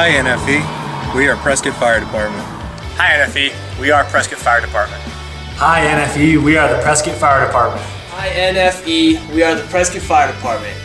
Hi NFE, we are Prescott Fire Department. Hi NFE, we are Prescott Fire Department. Hi NFE, we are the Prescott Fire Department. Hi NFE, we are the Prescott Fire Department.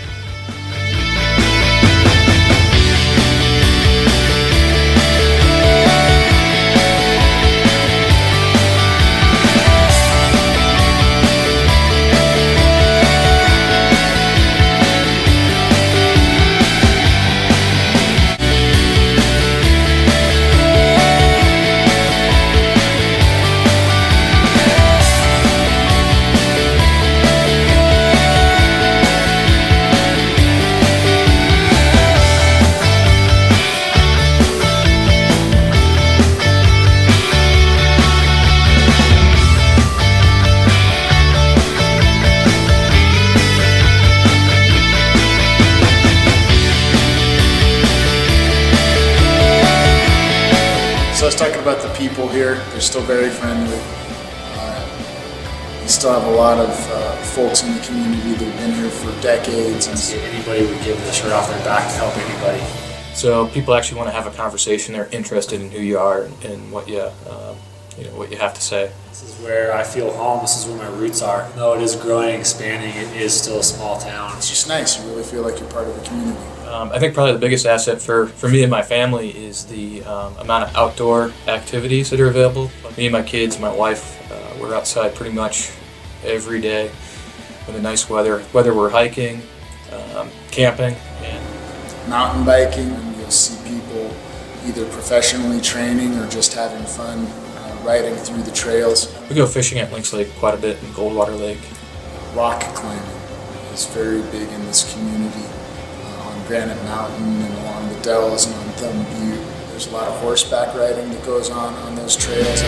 So I was talking about the people here. They're still very friendly. We still have a lot of folks in the community that have been here for decades. And Anybody would give the shirt off their back to help anybody. So people actually want to have a conversation. They're interested in who you are and what you what you have to say. This is where I feel home. This is where my roots are. Though it is growing and expanding, it is still a small town. it's just nice. You really feel like you're part of the community. I think probably the biggest asset for me and my family is the amount of outdoor activities that are available. Me and my kids, my wife, we're outside pretty much every day with the nice weather. Whether we're hiking, camping, and Mountain biking, and you'll see people either professionally training or just having fun riding through the trails. we go fishing at Lynx Lake quite a bit and Goldwater Lake. Rock climbing is very big in this community. On Granite Mountain and along the Dells and on Thumb Butte. There's a lot of horseback riding that goes on those trails.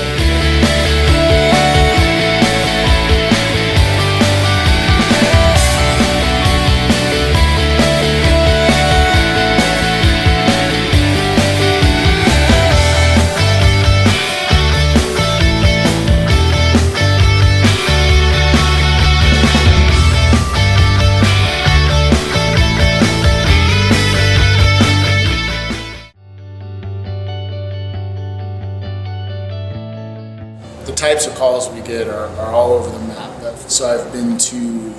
The types of calls we get are all over the map. So I've been to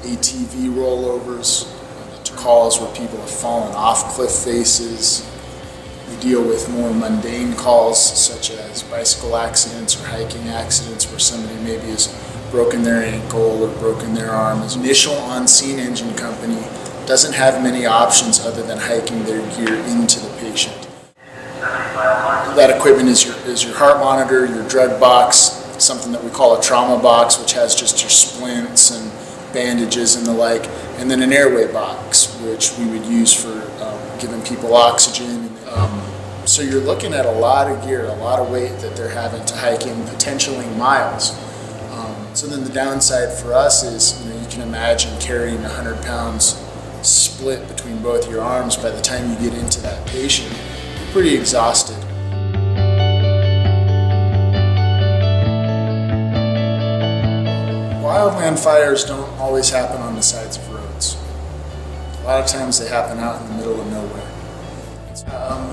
ATV rollovers, to calls where people have fallen off cliff faces. We deal with more mundane calls such as bicycle accidents or hiking accidents where somebody maybe has broken their ankle or broken their arm. As initial on-scene engine company doesn't have many options other than hiking their gear into the patient. That equipment is your heart monitor, your drug box, something that we call a trauma box, which has just your splints and bandages and the like, and then an airway box, which we would use for giving people oxygen. So you're looking at a lot of gear, a lot of weight that they're having to hike in potentially miles. So then the downside for us is, you can imagine carrying 100 pounds split between both your arms. By the time you get into that patient, you're pretty exhausted. Wildland fires don't always happen on the sides of roads. A lot of times they happen out in the middle of nowhere.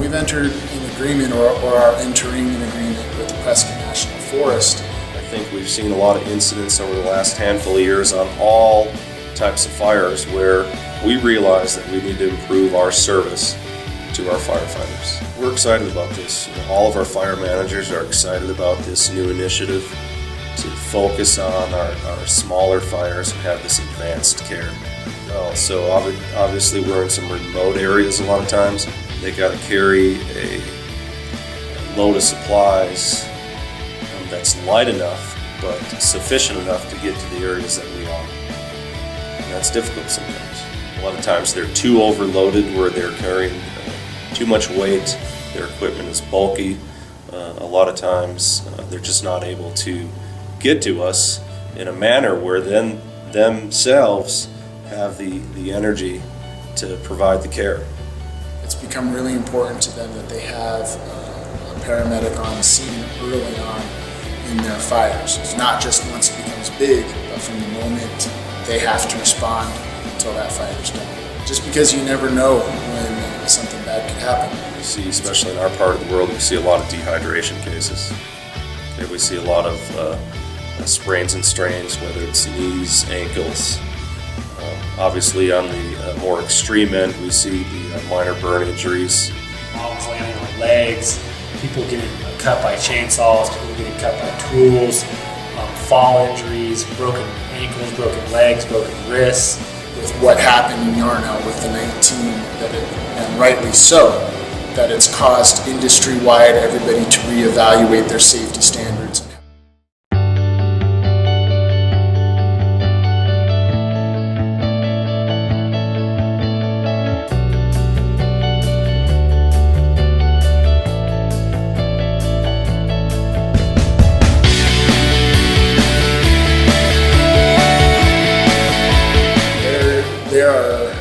We've entered an agreement or are entering an agreement with the Prescott National Forest. I think we've seen a lot of incidents over the last handful of years on all types of fires where we realize that we need to improve our service to our firefighters. We're excited about this. All of our fire managers are excited about this new initiative to focus on our smaller fires and have this advanced care. So obviously we're in some remote areas a lot of times. They got to carry a load of supplies that's light enough but sufficient enough to get to the areas that we are. And that's difficult sometimes. A lot of times they're too overloaded where they're carrying too much weight, their equipment is bulky. A lot of times they're just not able to get to us in a manner where then themselves have the energy to provide the care. It's become really important to them that they have a paramedic on scene early on in their fires. It's not just once it becomes big, but from the moment they have to respond until that fire is done. Just because you never know when something bad could happen. see, especially in our part of the world, we see a lot of dehydration cases. Okay, we see a lot of sprains and strains, whether it's knees, ankles. Obviously, on the more extreme end, we see the minor burn injuries. Moms landing on legs, people getting cut by chainsaws, people getting cut by tools, fall injuries, broken ankles, broken legs, broken wrists. With what happened in Yarnell with the 19, and rightly so, that it's caused industry-wide everybody to reevaluate their safety standards. There are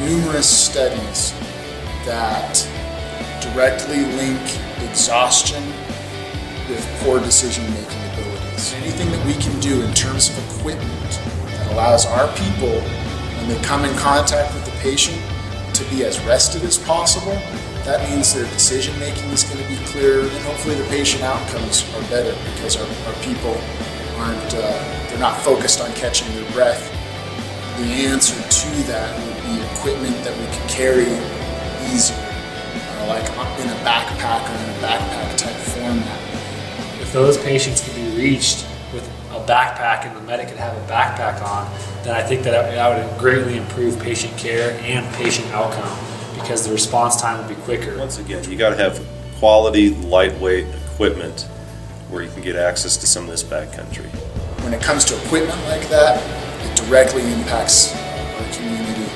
numerous studies that directly link exhaustion with poor decision-making abilities. Anything that we can do in terms of equipment that allows our people, when they come in contact with the patient, to be as rested as possible, that means their decision-making is going to be clearer, and hopefully the patient outcomes are better because our people aren't, they're not focused on catching their breath. The answer to that would be equipment that we can carry easier, like in a backpack or in a backpack type format. If those patients can be reached with a backpack and the medic could have a backpack on, then I think that would greatly improve patient care and patient outcome because the response time would be quicker. Once again, you got to have quality, lightweight equipment where you can get access to some of this backcountry. When it comes to equipment like that, it directly impacts our community